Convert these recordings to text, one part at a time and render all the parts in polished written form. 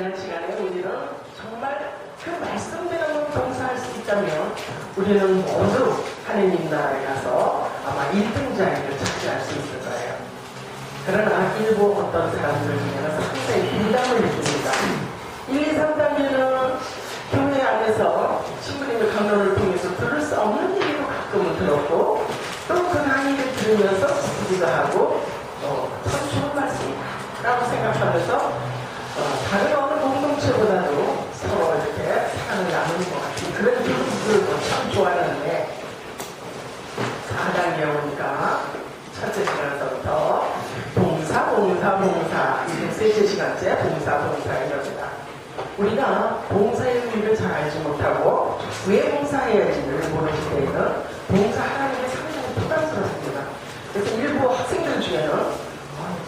지난 시간에 우리는 정말 그 말씀대로 봉사할 수 있다면 우리는 모두 하느님 나라에 가서 아마 1등 자리를 차지할 수 있을 거예요. 그러나 일부 어떤 사람들 중에는 상당히 부담을 느낍니다. 1, 2, 3단계는 교회 안에서 신부님의 강론을 통해서 들을 수 없는 얘기도 가끔은 들었고 또 그 강의를 들으면서 기도 하고 참 좋은 말씀이다 라고 생각하면서 다른 어느 공동체보다도 서로 이렇게 사랑을 나누는 것 같은 그런 기분들도 참 좋았는데 4단계 오니까 첫째 시간서부터 봉사 이제 셋째 시간째 봉사입니다. 우리가 봉사의 의미를 잘 알지 못하고 왜 봉사해야지를 모르는 때에는 봉사하라는 게 상당히 부담스럽습니다. 그래서 일부 학생들 중에는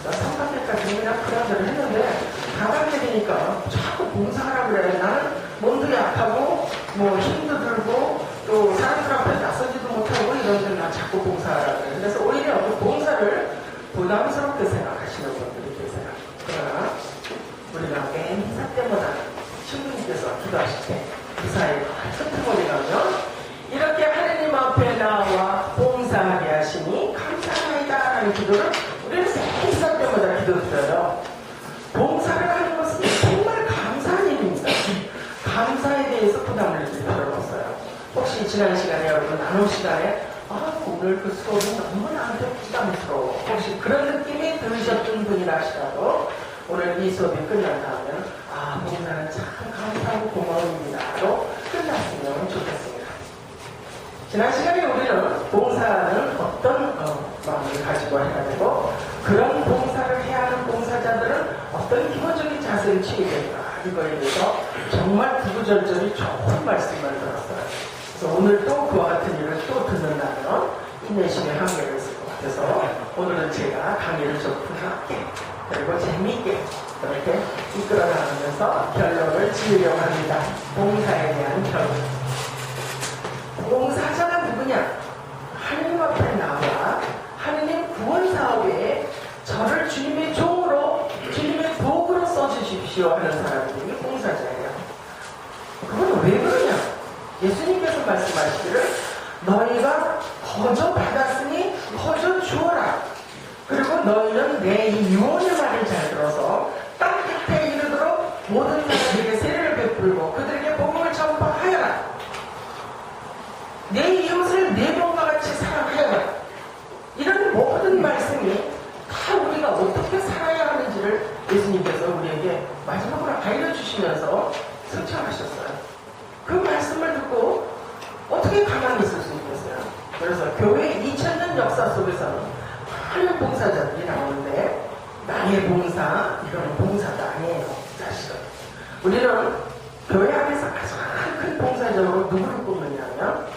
3단계까지 그냥 그런 대로 했는데 4단계 되니까 자꾸 봉사하라고 그래. 나는 몸도 약하고 힘도 들고 또 사람들 앞에 나서지도 못하고 이런데 나 자꾸 봉사하라고 그래. 그래서 오히려 그 봉사를 부담스럽게 생각하시는 분들이 계세요. 그러나 우리가 맨 기사 때마다 신부님께서 기도하실 때 기사에 틈틈이 가면 이렇게 하느님 앞에 나와 봉사하게 하시니 감사합니다 라는 기도를 우리는 기사 때마다 기도드려요. 봉사를 하는 것은 정말 감사한 일입니다. 감사에 대해서 부담을 느낄 필요가 없어요. 혹시 지난 시간에 여러분 나눔 시간에 오늘 그 수업이 너무 나한테 부담스러워 혹시 그런 느낌이 들으셨던 분이라 하시더라도 오늘 이 수업이 끝난다면 봉사는 참 감사하고 고마움입니다로 끝났으면 좋겠습니다. 지난 시간에 우리는 봉사는 어떤 마음을 가지고 해야 되고 그런 봉사를 해야 하는 봉사자들은 어떤 기본적인 자세를 취해야 될까 이거에 대해서 정말 구구절절히 좋은 말씀을 들었어요. 그래서 오늘 또 그와 같은 일을 또 듣는다면 인내심의 한계가 있을 것 같아서 오늘은 제가 강의를 좀 부드럽게 그리고 재미있게 이렇게 이끌어 나가면서 결론을 지으려고 합니다. 봉사에 대한 결론. 봉사자가 누구냐? 하느님 앞에 나와 하느님 구원 사업에 저를 주님의 종으로 주님의 도구로 써주십시오 하는 사람들이 봉사자예요. 그건 왜 그러냐? 예수님께서 말씀하시기를 너희가 거저 받았으니 거저 주어라. 그리고 너희는 내 이 유언의 말을 잘 들어서 땅 끝에 이르도록 모든 사람에게 세례를 베풀고 그들에게 복음을 전파하여라. 내 이웃을 내 몸과 같이 사랑하여라. 이런 모든 말씀이 다 우리가 어떻게 살아야 하는지를 예수님께서 우리에게 마지막으로 알려주시면서 성취하셨어요. 그 말씀을 듣고 어떻게 가만히 있을 수 있겠어요? 그래서 교회 2000년 역사 속에서는 많은 봉사자들이 나오는데 나의 봉사, 이거는 봉사가 아니에요. 사실은 우리는 교회 안에서 가장 큰 봉사적으로 누구를 꼽느냐면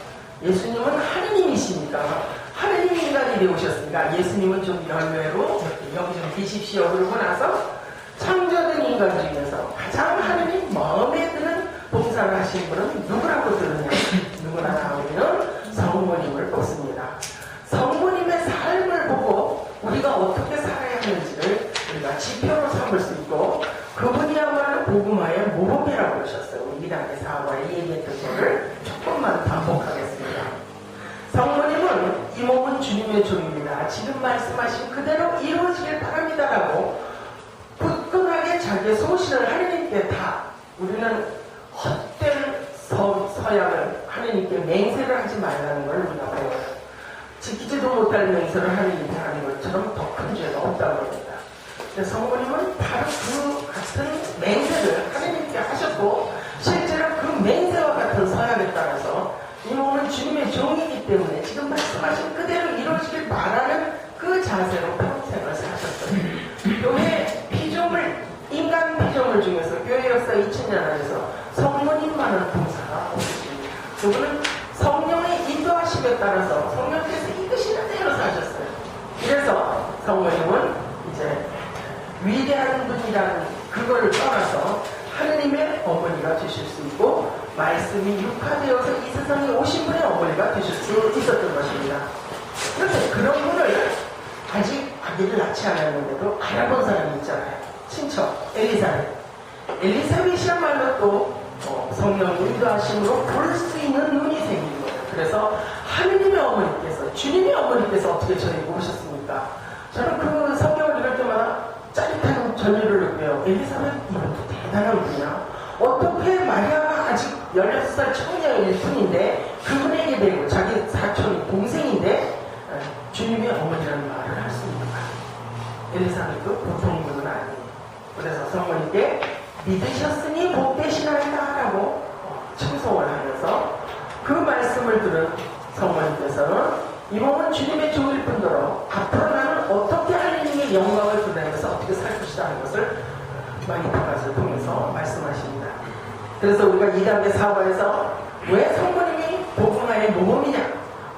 예수님은 하느님이시니까 하느님 인간이 되오셨으니까 예수님은 좀 열매로 여기 좀 계십시오 그러고 나서 창조된 인간 중에서 가장 하느님 마음에 드는 봉사를 하신 분은 누구라고 들으냐? 누구나 나오면 성모님을 꼽습니다. 성모님의 삶을 보고 우리가 어떻게 살아야 하는지를 우리가 지표로 삼을 수 있고 그분이야말로 복음화의 모범이라고 그러셨어요. 우리 2단계 4화에 얘기했던 것을 조금만 반복하겠습니다. 성모님은 이 몸은 주님의 종입니다. 지금 말씀하신 그대로 이루어지길 바랍니다라고 굳건하게 자기의 소신을 하느님께 다 우리는 헛된 서약을 하느님께 맹세를 하지 말라는 걸 우리가 배워요. 지키지도 못할 맹세를 하느님께 하는 것처럼 더 큰 죄가 없다고 합니다. 성모님은 바로 그 같은 맹세를 하느님께 하셨고 실제로 그 맹세와 같은 서약에 따라서 이 몸은 주님의 종이기 때문에 지금 말씀하신 그대로 이루어지길 바라는 그 자세로 평생을 사셨어요. 교회 피조물, 인간 피조물 중에서 교회 역사 2000년 안에서 성모님만한 봉사가 없으십니다. 그분은 성령의 인도하심에 따라서 성령께서 이끄시는 대로 사셨어요. 그래서 성모님은 이제 위대한 분이라는 그걸 떠나서 하느님의 어머니가 되실 수 있고 말씀이 육화되어서 이 세상에 오신 분의 어머니가 되실 수 있었던 것입니다. 그런데 그런 분을 아직 아기를 낳지 않았는데도 알아본 사람이 있잖아요. 친척 엘리사벳. 엘리사벳이야말로 또 성령 인도하심으로 볼 수 있는 눈이 생긴 거예요. 그래서 하느님의 어머니께서, 주님의 어머니께서 어떻게 저희 모르셨습니까? 저는 그 성경을 읽을 때마다 짜릿한 전율을 느껴요. 엘리사벳 이것도 대단한 분이야. 어떻게 마리아가 아직 16살 청년일 뿐인데 그분에게 대고 자기 사촌 동생인데 주님의 어머니라는 말을 할 수 있는가? 엘리사벳도 보통 분은 아니에요. 그래서 성모님께 믿으셨으니 복되시나이다 라고 칭송을 하면서 그 말씀을 들은 성모님께서는 이 몸은 주님의 종일 뿐더러 앞으로 나는 어떻게 하느님의 영광을 드러내면서 어떻게 살 것이다 하는 것을 마니타갓을 통해서 말씀하십니다. 그래서 우리가 2단계 사과에서 왜 성모님이 복음 안의 모범이냐,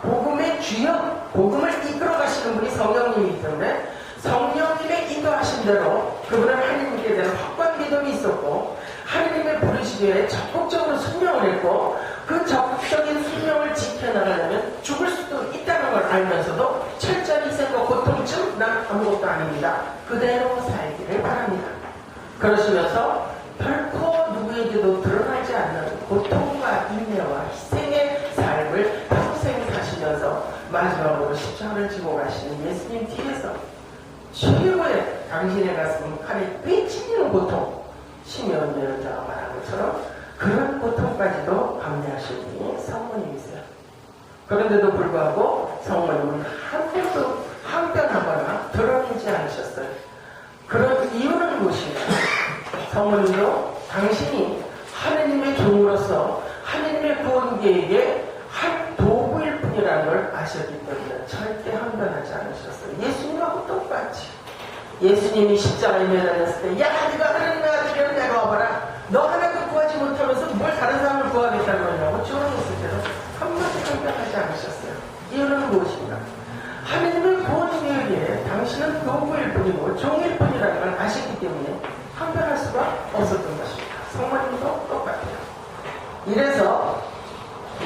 복음의 주역, 복음을 이끌어 가시는 분이 성령님이기 때문에 성령님의 인도하신 대로 그분은 하느님께 대한 확고한 믿음이 있었고 하느님의 부르시기에 적극적으로 순종을 했고 그 적극적인 순종을 지켜나가려면 죽을 수도 있다는 걸 알면서도 철저히 희생과 고통쯤 난 아무것도 아닙니다. 그대로 살기를 바랍니다. 그러시면서 결코 누구에게도 드러나지 않는 고통과 인내와 희생의 삶을 평생 사시면서 마지막으로 십자가를 지고 가시는 예수님 뒤에서 최고의 당신의 가슴 칼에 꿰치는 고통, 시면 여자가 말한 것처럼 그런 고통까지도 감내하실 분이 성모님이세요. 그런데도 불구하고 성모님은 한 번도 항변하거나 드러내지 않으셨어요. 그런 이유는 무엇인가? 성모님도 당신이 하느님의 종으로서 하느님의 구원 계획의 한 도구일 뿐이라는 걸 아셨기 때문에 절대 항변하지 않으셨어요. 예수님하고 똑같이 예수님이 십자가에 매달렸을 때 야 네가 하느님의 아들이면 내가 와봐라. 너 하나도 구하지 못하면서 뭘 다른 사람을 구하겠다고 그러냐고 주원했을 때도 한마디 항변하지 않으셨어요. 이유는 무엇인가? 하느님의 구원 계획에 당신은 도구일 뿐이고 종일 뿐이라는 걸 아셨기 때문에 항변할 수가 없었던 것입니다. 성모님도 똑같아요. 이래서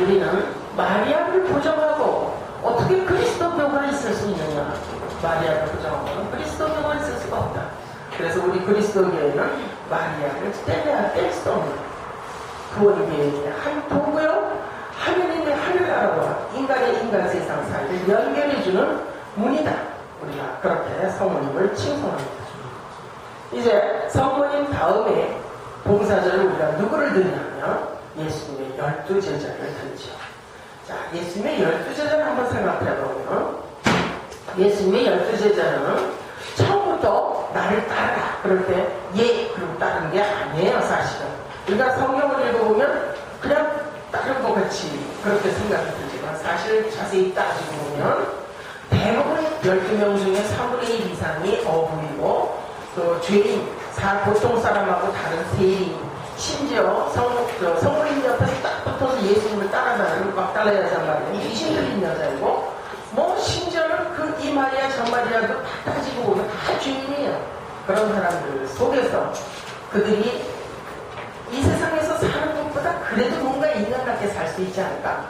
우리는 마리아를 부정하고 어떻게 그리스도교가 있을 수 있느냐? 마리아를 부정하고는 그리스도교가 있을 수가 없다. 그래서 우리 그리스도교회는 마리아를 뗄래야 뗄 수 없는 구원 계획의 한 도구요, 하느님의 하늘나라와 인간의 인간 세상 사이를 연결해주는 문이다. 우리가 그렇게 성모님을 칭송합니다. 이제 성모님 다음에 봉사자를 우리가 누구를 드리냐면 예수님의 12제자를 드리죠. 자, 예수님의 12제자를 한번 생각해보면 예수님의 12제자는 처음부터 나를 따르라 그럴 때 그럼 따르는 게 아니에요. 사실은 우리가 성경을 읽어보면 그냥 따르는 것 같이 그렇게 생각이 들지만 사실 자세히 따지고 보면 대부분 12명 중에 3분의 1 이상이 어부이고 또 죄인, 보통 사람하고 다른 세인, 심지어 성모님 옆에서 딱 붙어서 예수님을 따라가는 막달라 여자 말이에요. 귀신 들린 여자이고 심지어는 그 이 마리아 저 마리아도 다 따지고 보면 다 죄인이에요. 그런 사람들 속에서 그들이 이 세상에서 사는 것보다 그래도 뭔가 인간 같게 살 수 있지 않을까?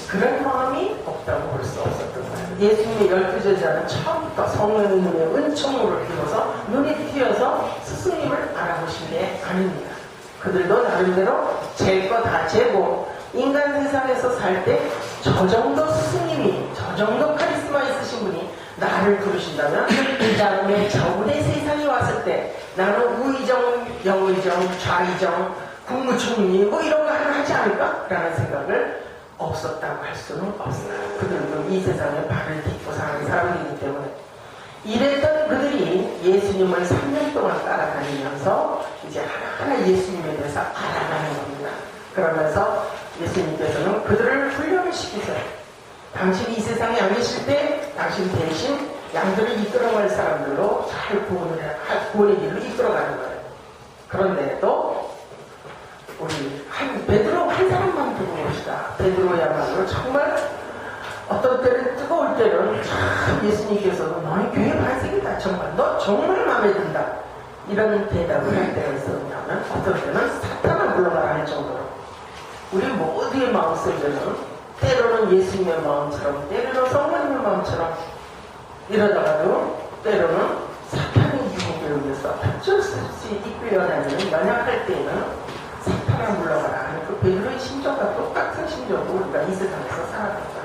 그런 마음이 없다고 볼 수 없었던 거예요. 예수님의 12제자는 처음부터 성령님의 은총으로 입어서 눈이 띄어서 스승님을 알아보신 게 아닙니다. 그들도 나름대로 잴 거 다 재고 인간 세상에서 살 때 저 정도 스승님이 저 정도 카리스마 있으신 분이 나를 부르신다면 그 다음에 저분의 세상이 왔을 때 나는 우의정, 영의정, 좌의정, 국무총리 이런 거 하나 하지 않을까? 라는 생각을 없었다고 할 수는 없어요. 그들도 이 세상에 발을 딛고 사는 사람이기 때문에 이랬던 그들이 예수님을 3년 동안 따라다니면서 이제 하나하나 예수님에 대해서 알아가는 겁니다. 그러면서 예수님께서는 그들을 훈련을 시키세요. 당신이 이 세상에 안 계실 때 당신 대신 양들을 이끌어갈 사람들로 잘 구원의 길로 이끌어가는 거예요. 그런데도 우리 베드로 한 사람만 두고 봅시다. 베드로야말로 정말 어떤 때는 뜨거울 때는 참 예수님께서도 너희 교회 발색이다. 정말 너 정말 마음에 든다. 이런 대답을 할 때가 있었냐면 어떤 때는 사탄을 불러가라 할 정도로 우리 모두의 마음속에는 때로는 예수님의 마음처럼 때로는 성모님의 마음처럼 이러다가도 때로는 사탄의 유혹에 자기를 위해서 어쩔 수 없이 이끌려 다니는 연약할 때에는 사탄아 물러가라 하는 그 베드로의 심정과 똑같은 심정으로 우리가 이 세상에서 살아간다.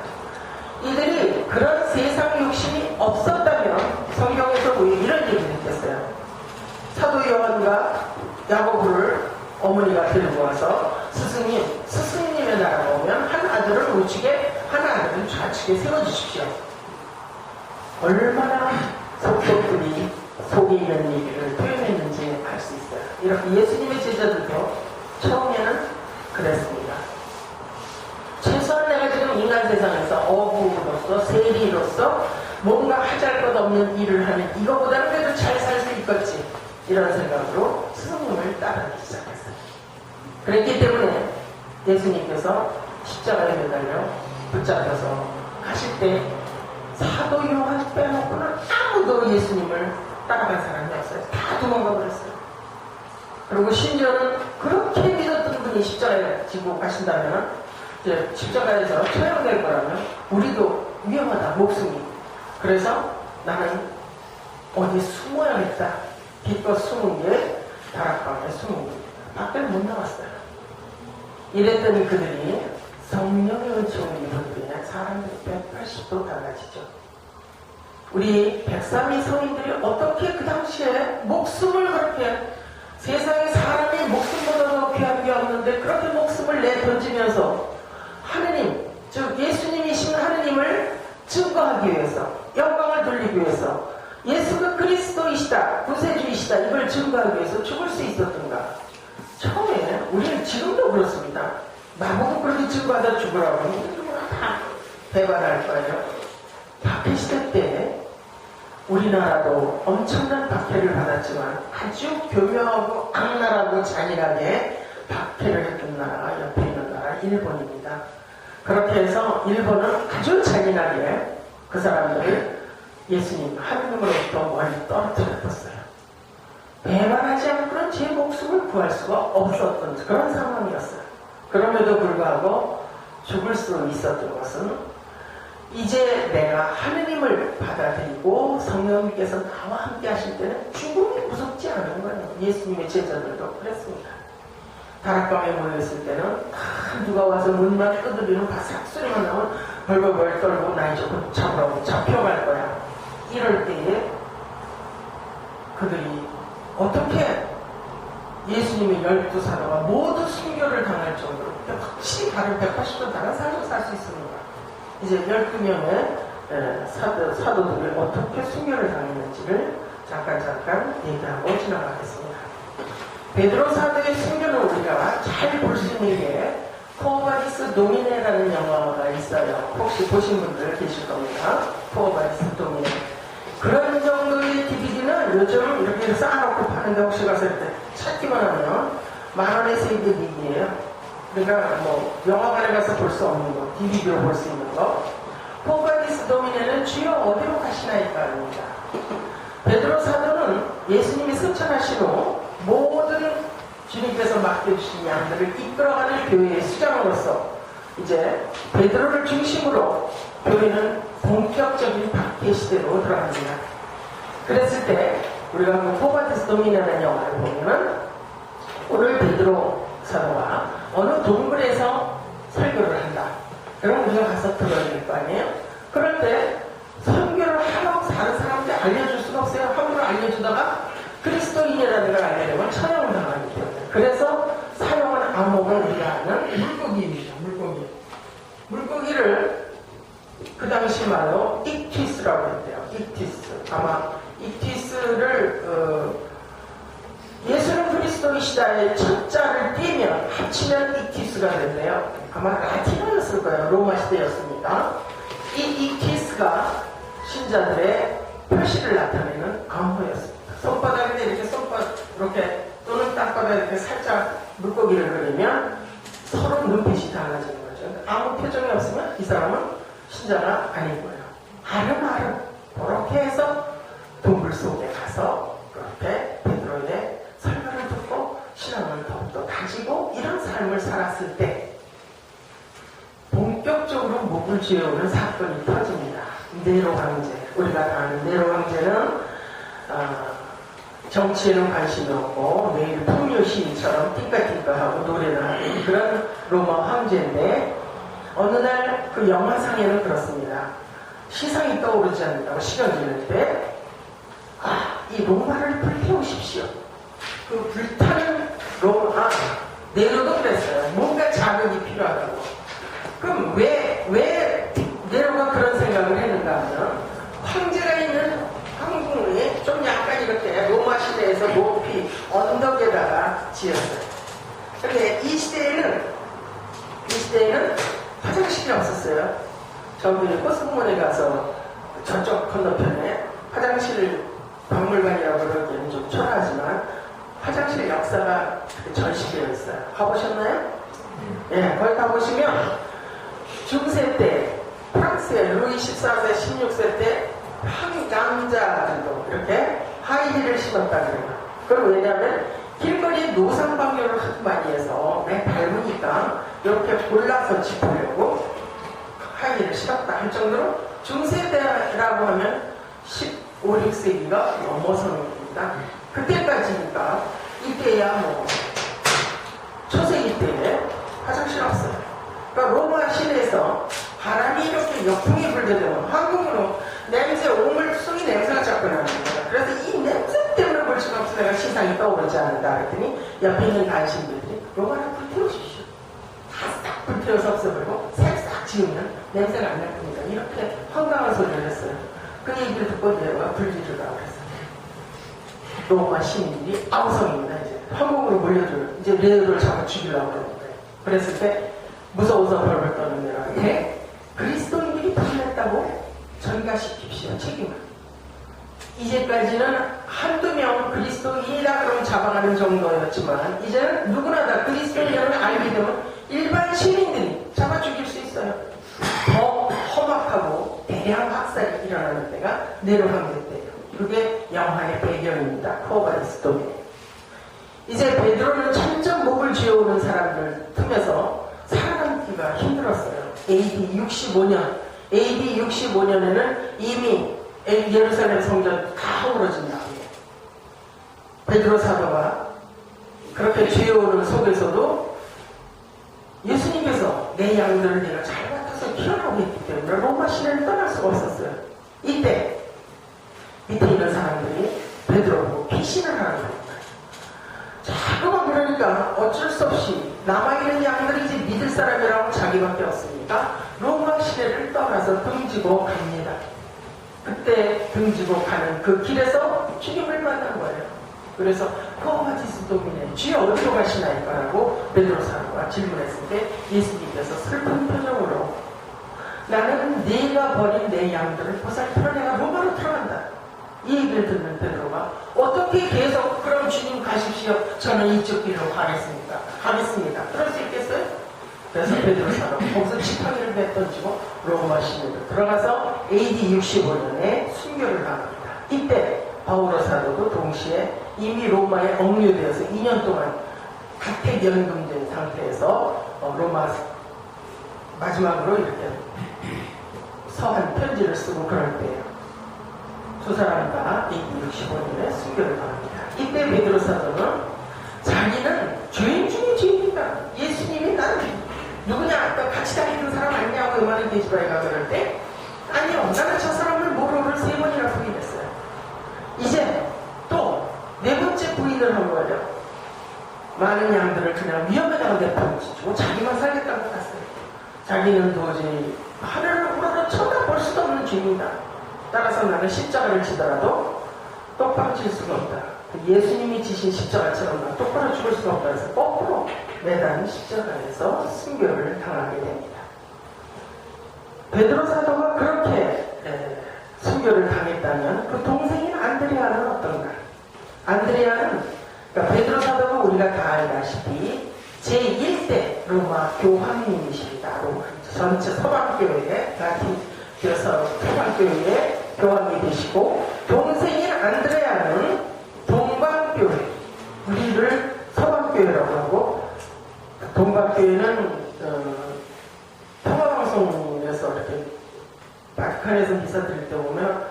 이들이 그런 세상 욕심이 없었다면 성경에서 왜 이런 얘기를 했겠어요? 사도 요한과 야고보를 어머니가 데리고 와서 스승님의 나라가 오면 한 아들을 우측에 한 아들을 좌측에 세워주십시오. 얼마나 속속들이 속에 있는 얘기를 표현했는지 알 수 있어요. 이렇게 예수님의 제자들도 처음에는 그랬습니다. 최소한 내가 지금 인간 세상에서 어부로서 세리로서 뭔가 하잘 것 없는 일을 하는 이거보다는 그래도 잘 살 수 있겠지, 이런 생각으로 스승님을 따르기 시작했어요. 그랬기 때문에 예수님께서 십자가에 매달려 붙잡혀서 가실 때 사도 요한 빼놓고는 아무도 예수님을 따라간 사람이 없어요. 다 도망가 버렸어요. 그리고 심지어는 그렇게 믿었던 분이 십자가에 지고 가신다면, 이제 십자가에서 처형될 거라면 우리도 위험하다, 목숨이. 그래서 나는 어디 숨어야겠다. 기껏 숨은 게 다락방에 숨은 게 밖을 못 나왔어요. 이랬더니 그들이 성령의 은총을 입은 때에 사람들이 180도 달라지죠. 우리 132 성인들이 어떻게 그 당시에 목숨을 그렇게, 세상에 사람이 목숨보다도 귀한 게 없는데 그렇게 목숨을 내던지면서 하느님, 즉 예수님이신 하느님을 증거하기 위해서, 영광을 돌리기 위해서, 예수가 그리스도이시다, 구세주이시다, 이걸 증거하기 위해서 죽을 수 있었던가? 처음에 우리는 지금도 그렇습니다. 나보고 그렇게 증거하다 죽으라고 하면 다 배반할 거예요. 박해시대 때 우리나라도 엄청난 박해를 받았지만 아주 교묘하고 악랄하고 잔인하게 박해를 했던 나라가 옆에 있는 나라 일본입니다. 그렇게 해서 일본은 아주 잔인하게 그 사람들을 예수님 하느님으로부터 멀리 떨어뜨렸어요. 배반하지 않고는 제 목숨을 구할 수가 없었던 그런 상황이었어요. 그럼에도 불구하고 죽을 수 있었던 것은 이제 내가 하느님을 받아들이고 성령님께서 나와 함께 하실 때는 죽음이 무섭지 않은 거예요. 예수님의 제자들도 그랬습니다. 다락방에 모여있을 때는 누가 와서 문만 두드리는 바삭 소리만 나면 벌벌벌 떨고 나 이제 곧 잡혀갈 거야. 이럴 때에 그들이 어떻게 예수님의 12사도가 모두 순교를 당할 정도로 확실히 다른 180도 다른 삶을 살 수 있습니다. 이제 12명의 사도들이 어떻게 순교를 당했는지를 잠깐 얘기하고 지나가겠습니다. 베드로 사도의 순교는 우리가 잘 볼 수 있는 게 포바디스 도미네라는 영화가 있어요. 혹시 보신 분들 계실 겁니다. 포바디스 도미네. 그런 정도의 DVD는 요즘 이렇게 쌓아놓고 파는데 혹시 가서 이렇게 찾기만 하면 10,000원에 3개 DVD예요. 그러니까 뭐 영화관에 가서 볼 수 없는 거, DVD로 볼 수 있는 거. 포바디스 도미네는 주여 어디로 가시나이까 합니다. 베드로 사도는 예수님이 승천하신 후 모든 주님께서 맡겨주신 양들을 이끌어가는 교회의 수장으로서 이제 베드로를 중심으로 교회는 본격적인 박해 시대로 들어갑니다. 그랬을 때 우리가 그 포바디스 도미네라는 영화를 보면 오늘 베드로 사도가 어느 동굴에서 설교를 한다. 그럼 우리가 가서 들어야 될 거 아니에요? 그럴 때 설교를 하라고 다른 사람한테 알려줄 수가 없어요. 함부로 알려주다가 그리스도인이라는 걸 알려면 처형을 당하기 때문에. 그래서 사용한 암호가 우리가 아는 물고기입니다. 물고기를 그 당시 말로 익티스라고 했대요. 익티스. 아마 익티스를 예수는 그리스도이시다의 첫 자를 떼면 합치면 익티스가 된대요. 아마 라틴어였을 거예요. 로마 시대였으니까. 이 익티스가 신자들의 표시를 나타내는 암호였습니다. 손바닥에 이렇게 이렇게 또는 땅바닥에 이렇게 살짝 물고기를 그리면 서로 눈빛이 달라지는 거죠. 아무 표정이 없으면 이 사람은 신자가 아닌 거예요. 아름아름 그렇게 해서 동굴 속에 가서 그렇게 베드로의 설교를 듣고 신앙을 더욱더 다지고 이런 삶을 살았을 때 본격적으로 목을 쥐어오는 사건이 터집니다. 네로 황제. 우리가 다 아는 네로 황제는 정치에는 관심이 없고 매일 풍요 시인처럼 띵까띵까하고 노래를 하는 그런 로마 황제인데 어느 날 그 영화상에는 그렇습니다. 시상이 떠오르지 않는다고 시간 지낼 때 이 로마를 불태우십시오. 그 불타는 로마 네로도 그랬어요. 뭔가 자극이 필요하다고. 그럼 왜 네로가 그런 생각을 했는가 하면 황제가 있는 황궁에 좀 약간 이렇게 로마 시대에서 높이 언덕에다가 지었어요. 근데 이 시대에는 화장실이 없었어요. 저기 호수공원에 가서 저쪽 건너편에 화장실 박물관이라고 그러기에는 좀 초라하지만 화장실 역사가 전시되어 있어요. 가보셨나요? 예, 거기 가보시면 중세 때 프랑스의 루이 14세, 16세 때 황남자들도 이렇게 하이힐을 신었다 그래요. 그럼 왜냐하면 길거리에 노상방뇨를 하도 많이 해서 밟으니까 이렇게 골라서 짚으려고 하이힐을 신었다 할 정도로 중세대라고 하면 15, 16세기가 넘어서는겁니다. 그때까지니까 이때야 뭐 초세기 때 화장실 없어요. 그러니까 로마 시내에서 바람이 이렇게 역풍이 불려되면 황궁으로 냄새, 오물숭이 냄새가 자꾸 나는 거예요. 그래서 이 냄새 때문에 볼 수가 없어 내가 시상이 떠오르지 않는다 그랬더니 옆에 있는 간신들이 로마를 불태우십시오. 다 불태워서 없애버리고 싹싹 지우면 냄새가 안 날 겁니다. 이렇게 황당한 소리를 했어요. 그 얘기를 듣고 내가 불지르라 그랬어요. 로마 시민들이 아우성입니다. 이제 황궁으로 몰려줘요. 이제 레오를 잡아 죽이려고 그러는데 그랬을 때 무서워서 벌벌 떠는 내가 그리스도인들이 불렸다고 전가시킵시오. 책임을. 이제까지는 한두 명 그리스도인이다 그러면 잡아가는 정도였지만 이제는 누구나 다 그리스도인이라는 알게 되면 일반 시민들이 잡아 죽일 수 있어요. 더 험악하고 대량 학살이 일어나는 때가 네로 황제 때예요. 그게 영화의 배경입니다. 코바리스도에. 이제 베드로는 점점 목을 쥐어오는 사람들 틈에서 살아남기가 힘들었어요. AD 65년에는 이미 예루살렘 성전 다 오러진 다음에 베드로 사도가 그렇게 쥐어오는 속에서도 예수님께서 내 양들을 내가 잘 맡아서 키워나오고 있기 때문에 로마 시내를 떠날 수가 없었어요. 이때 밑에 있는 사람들이 베드로 보고 피신을 하는 겁니다. 자꾸만 그러니까 어쩔 수 없이 남아있는 양들이 이제 믿을 사람이라고 자기밖에 없으니까 로마 시내를 떠나서 등지고 갑니다. 그때 등지고 가는 그 길에서 주님을 만난 거예요. 그래서 코마티스 도미네 주여 어디로 가시나이까라고 베드로 사도가 질문했을 때 예수님께서 슬픈 표정으로 나는 네가 버린 내 양들을 보살펴러 내가 로마로 들어간다. 이 얘기를 듣는 베드로가 어떻게 계속 그럼 주님 가십시오. 저는 이쪽 길로 가겠습니다. 그럴 수 있겠어요? 그래서 베드로 사도 거기서 지팡이를 내던지고 로마 시내로 들어가서 AD 65년에 순교를 당합니다. 이때 바오로 사도도 동시에 이미 로마에 억류되어서 2년 동안 가택연금된 상태에서 로마 마지막으로 이렇게 서한 편지를 쓰고 그럴 때예요. 두 사람 다 AD 65년에 순교를 당합니다. 이때 베드로 사도는 자기는 죄인 중에 죄인이다. 예수님이 나는 누구냐? 아까 같이 다니는 사람 아니냐고 요만한 계집아이가 그럴 때 아니요. 나는 저 사람을 모로를 3번이나 부인했어요. 이제 또 4번째 부인을 한 거예요. 많은 양들을 그냥 위험에다가 내팽개치고 자기만 살겠다고 갔어요. 자기는 도저히 하늘을 우러러 쳐다볼 수도 없는 죄인이다. 따라서 나는 십자가를 지더라도 똑바로 질 수가 없다. 예수님이 지신 십자가처럼 똑바로 죽을 수가 없다 해서 거꾸로 매단 십자가에서 순교를 당하게 됩니다. 베드로 사도가 그렇게 순교를 당했다면 그 동생인 안드레아는 어떤가? 안드레아는 그러니까 베드로 사도가 우리가 다 알다시피 제1대 로마 교황님이십니다. 로마 전체 서방교회에 서방교회에 교황이 되시고 동생인 안드레아는 동방교회 우리를 서방교회라고 하고 동방교회는 평화방송에서 이렇게 바티칸에서 기사 드릴 때 보면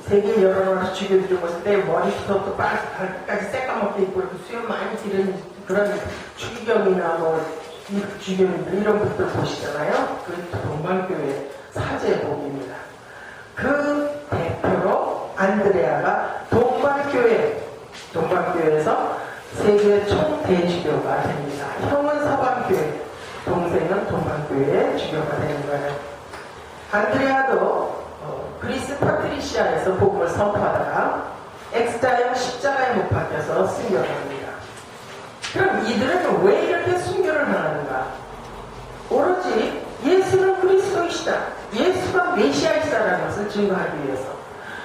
세계 여러 나라 죽여들고 있을 때 머리부터 발끝까지 새까맣게 입고 이렇게 수염 많이 기른 그런 추기경이나 주경이들 이런 것들 보시잖아요. 그 동방교회 사제복입니다. 그 대표로 안드레아가 동방교회에서 세계 총대주교가 됩니다. 형은 서방교회, 동생은 동방교회의 주교가 되는 거예요. 안드레아도 그리스 파트리시아에서 복음을 선포하다가 엑스자형 십자가에 못 박혀서 순교를 합니다. 그럼 이들은 왜 이렇게 순교를 당하는가? 오로지 예수는 그리스도이시다, 예수가 메시아이시다라는 것을 증거하기 위해서.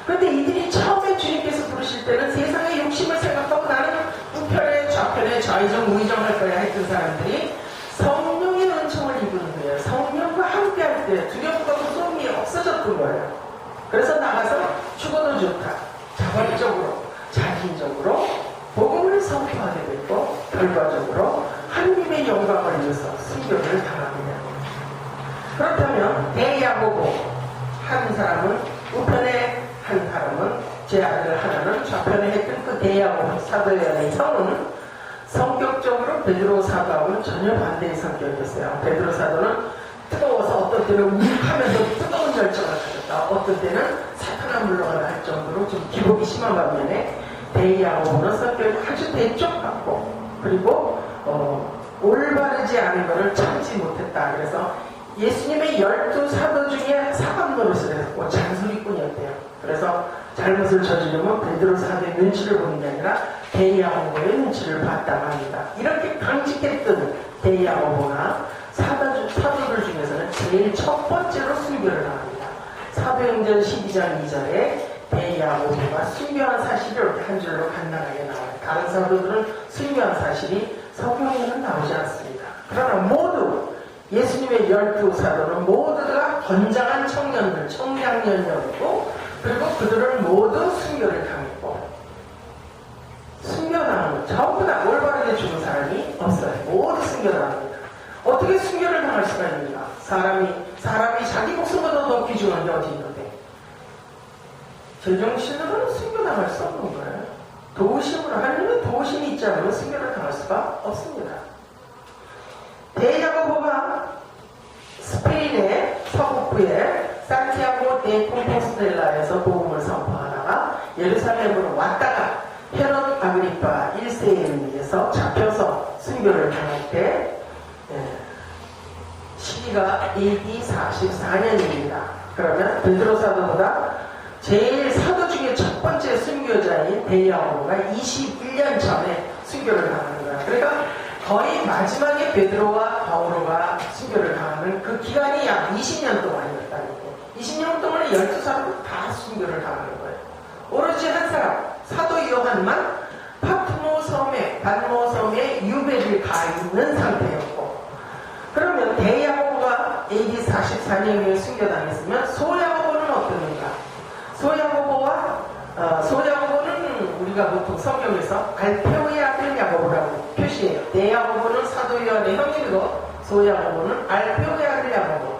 그런데 이들이 처음에 주님께서 부르실 때는 세상의 욕심을 생각하고 나는 우편에 좌편에 좌의정 우의정 할 거야 했던 사람들이 성령의 은총을 입은 후에 성령과 함께 할 때 두려움과 무서움이 없어졌던 거예요. 그래서 나가서 죽어도 좋다, 자발적으로 자진적으로 복음을 선포하게 되고 결과적으로 하느님의 영광을 위해서 순교를 당하게 됩니다. 그렇다면 대야고보 한 사람은 우편에 한 사람은 제 아들 하나는 좌편에 했던 그 대야고보 사도의 형은 성격적으로 베드로 사도하고는 전혀 반대의 성격이었어요. 베드로 사도는 뜨거워서 어떤 때는 욱하면서 뜨거운 열정을 가졌다, 어떤 때는 사탄아 물러가라 할 정도로 좀 기복이 심한 반면에 대야고보는 성격이 아주 대쪽같고 그리고 올바르지 않은 것을 참지 못했다. 그래서 예수님의 12사도 중에 사감 노릇을 했고 잔소리꾼이었대요. 그래서 잘못을 저지르면 베드로 사도의 눈치를 보는 게 아니라 대야고보의 눈치를 봤다고 합니다. 이렇게 강직했던 대야고보가 사도들 중에서는 제일 첫 번째로 순교를 합니다. 사도행전 12장 2절에 대야고보가 순교한 사실이 이렇게 한 줄로 간단하게 나와요. 다른 사도들은 순교한 사실이 성경에는 나오지 않습니다. 그러나 모두 예수님의 12사도는 모두 다 건장한 청년들, 청량년이었고 그리고 그들은 모두 순교를 당했고 순교당하는 전부 다 올바르게 죽은 사람이 없어요. 모두 순교당합니다. 어떻게 순교를 당할 수가 있는가? 사람이 자기 목숨보다 더 귀중한 게 어디 있는데 제정신으로는 순교당할 수 없는 거예요. 도우심으로 하나님의 도우심이 있지 않으면 순교를 당할 수가 없습니다. 대야고보가 스페인의 서북부의 산티아고 데 콤포스텔라에서 복음을 선포하다가 예루살렘으로 왔다가 헤롯 아그리파 1세에 의해서 잡혀서 순교를 당할 때 시기가 AD 44년입니다. 그러면 베드로 사도보다 제일 사도 중에 첫 번째 순교자인 대야고보가 21년 전에 순교를 당하는 거야. 그러니까 거의 마지막에 베드로와 바오로가 순교를 당하는 그 기간이 약 20년 동안이었다는 거예요. 20년 동안에 12사람은 다 순교를 당하는 거예요. 오로지 한 사람, 사도 요한만 파트모 섬에 유배를 가 있는 상태였고, 그러면 대야고보가 AD 44년에 순교당했으면 소야고보는 어떻는가? 소야고보는 우리가 보통 성경에서 알페오의 아들 야고보라고 표시해요. 대야고보는 사도 요한의 형이고 소야고보는 알페오의 아들 야고보.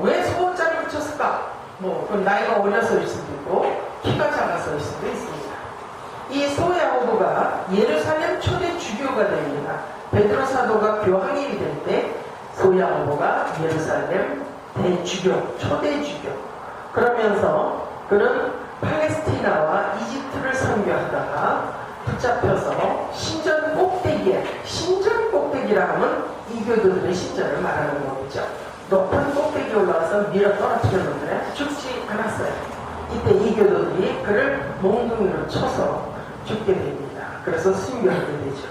왜 소자를 붙였을까? 그건 나이가 어려서일 수도 있고 키가 작아서일 수도 있습니다. 이 소야고보가 예루살렘 초대 주교가 됩니다. 베드로 사도가 교황일이 될 때 소야고보가 예루살렘 대주교, 초대주교. 그러면서 그는 팔레스티나와 이집트를 선교하다가 붙잡혀서 신전 꼭대기라 하면 이교도들의 신전을 말하는 거겠죠. 높은 꼭대기에 올라와서 밀어 떨어뜨렸는데 죽지 않았어요. 이때 이교도들이 그를 몽둥이로 쳐서 죽게 됩니다. 그래서 순교하게 되죠.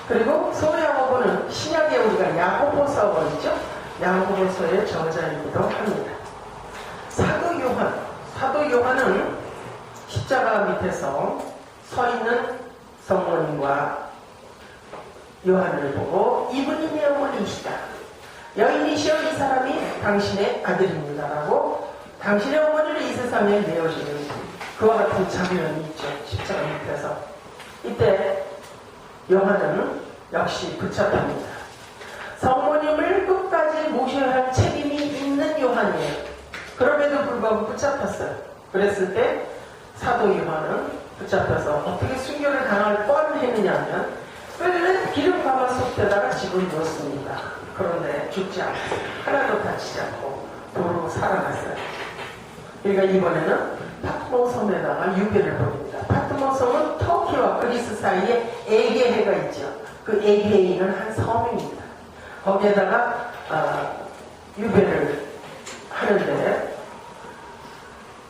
그리고 소야고보는 신약에 우리가 야고보서가 있죠. 야고보서의 저자이기도 합니다. 사도 요한은 십자가 밑에서 서 있는 성모님과 요한을 보고 이분이 내 어머니이시다. 여인이시여 이 사람이 당신의 아들입니다라고 당신의 어머니를 이 세상에 내어주는 그와 같은 장면이 있죠. 십자가 밑에서. 이때 요한은 역시 붙잡힙니다. 성모님을 끝까지 모셔야 할 책임이 있는 요한이에요. 그럼에도 불구하고 붙잡혔어요. 그랬을 때 사도 요한은 붙잡혀서 어떻게 순교를 당할 뻔했느냐면 끓는 기름 가마솥에다가 집어넣었습니다. 그런데 죽지 않았어요. 하나도 다치지 않고 도로 살아났어요. 그러니까 이번에는 파트모 섬에다가 유배를 보냅니다. 파트모 섬은 터키와 그리스 사이에 에게해가 있죠. 그 에게해에 있는 한 섬입니다. 거기에다가 유배를 하는데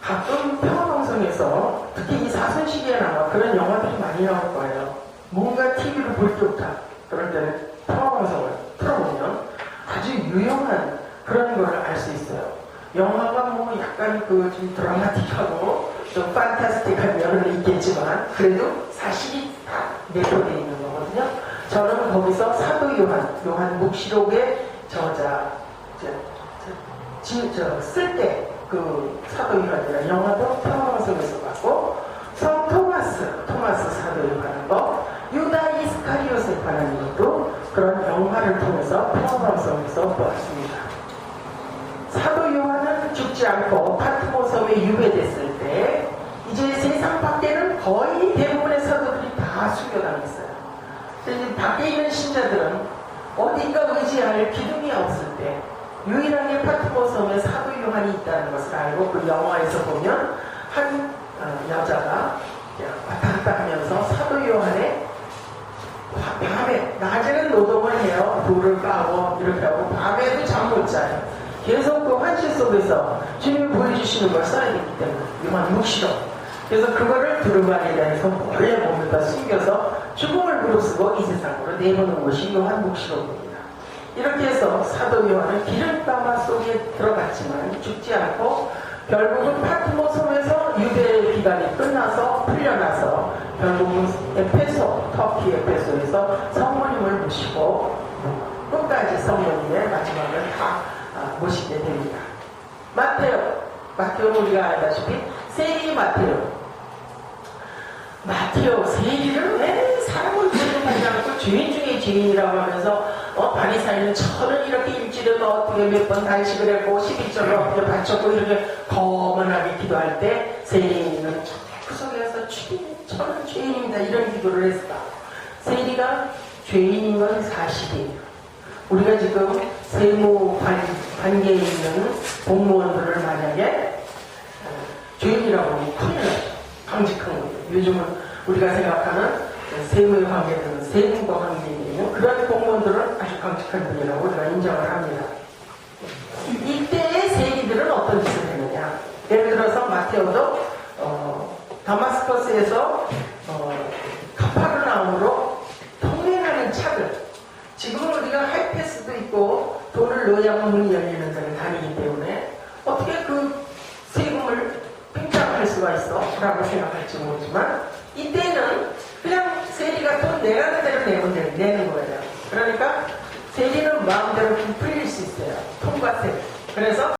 가끔 평화방송에서 특히 이 사순시기에나마 그런 영화들이 많이 나올 거예요. 뭔가 TV를 볼 게 없다. 그럴 때는 평화방송을 틀어보면 아주 유용한 그런 걸 알 수 있어요. 영화가 뭐 약간 그 좀 드라마틱하고 좀 판타스틱한 면은 있겠지만 그래도 사실이 다 내포되어 있는 거거든요. 저는 거기서 사도 요한 묵시록의 저자 쓸 때 그 사도 요한이라는 영화도 평화방송에서 봤고 성 토마스 사도 요한의 거 유다 이스카리ot에 관한 것도 그런 영화를 통해서 평화방송에서 보았습니다. 사도 요한은 죽지 않고 파트모 섬에 유배됐을 때 이제 세상 밖에는 거의 대부분의 사도들이 다 순교당했어요. 이제 밖에 있는 신자들은 어딘가 의지할 기둥이 없을 때 유일하게 파트모 섬에 사도 요한이 있다는 것을 알고 그 영화에서 보면 한 여자가 왔다 갔다 하면서 사도 요한의 밤에 낮에는 노동을 해요. 돌을 까고 이렇게 하고 밤에도 잠 못 자요. 계속 그 환실 속에서 주님이 보여주시는 걸 써야 되기 때문에 요한 묵시록. 그래서 그거를 두루마리에서 몰래 몸에다 숨겨서 죽음을 무릅쓰고 이 세상으로 내보는 것이 요한 묵시록입니다. 이렇게 해서 사도 요한은 기름가마 속에 들어갔지만 죽지 않고 결국은 파트모 섬에서 유대 기간이 끝나서 풀려나서 결국은 터키 에페소에서 성모님을 모시고 끝까지 성모님의 마지막을 다 모시게 됩니다. 마테오 우리가 알다시피 세리 마테오 세리를 왜 사람을 구속하지 않고 죄인 중에 죄인이라고 하면서 바리사이는 저는 이렇게 일주일에 어떻게 몇 번 단식을 했고 11절을 어떻게 바쳤고 이렇게 거만하게 기도할 때 세리는 구석에서 저는 죄인입니다 이런 기도를 했다. 세리가 죄인인 건 사실이에요. 우리가 지금 세무 관계에 있는 공무원들을 만약에 죄인이라고 하면 큰일 나죠. 강직한 거예요. 요즘은 우리가 생각하는 세무에 관계되는 세무과 관계되는 그런 공무원들은 아주 강직한 분이라고 우리가 인정을 합니다. 이때의 세리들은 어떤 짓을 했느냐. 예를 들어서 마테오도 다마스커스에서 카파르나움으로 통행하는 차들 지금은 우리가 하이패스도 있고 돈을 넣어야만 문이 열리는 데를 다니기 때문에 어떻게 그 세금을 팽창할 수가 있어? 라고 생각할지 모르지만 이때는 그냥 세리가 돈 내라는 대로 내는 거예요. 그러니까 세리는 마음대로 풀릴 수 있어요. 통과세. 그래서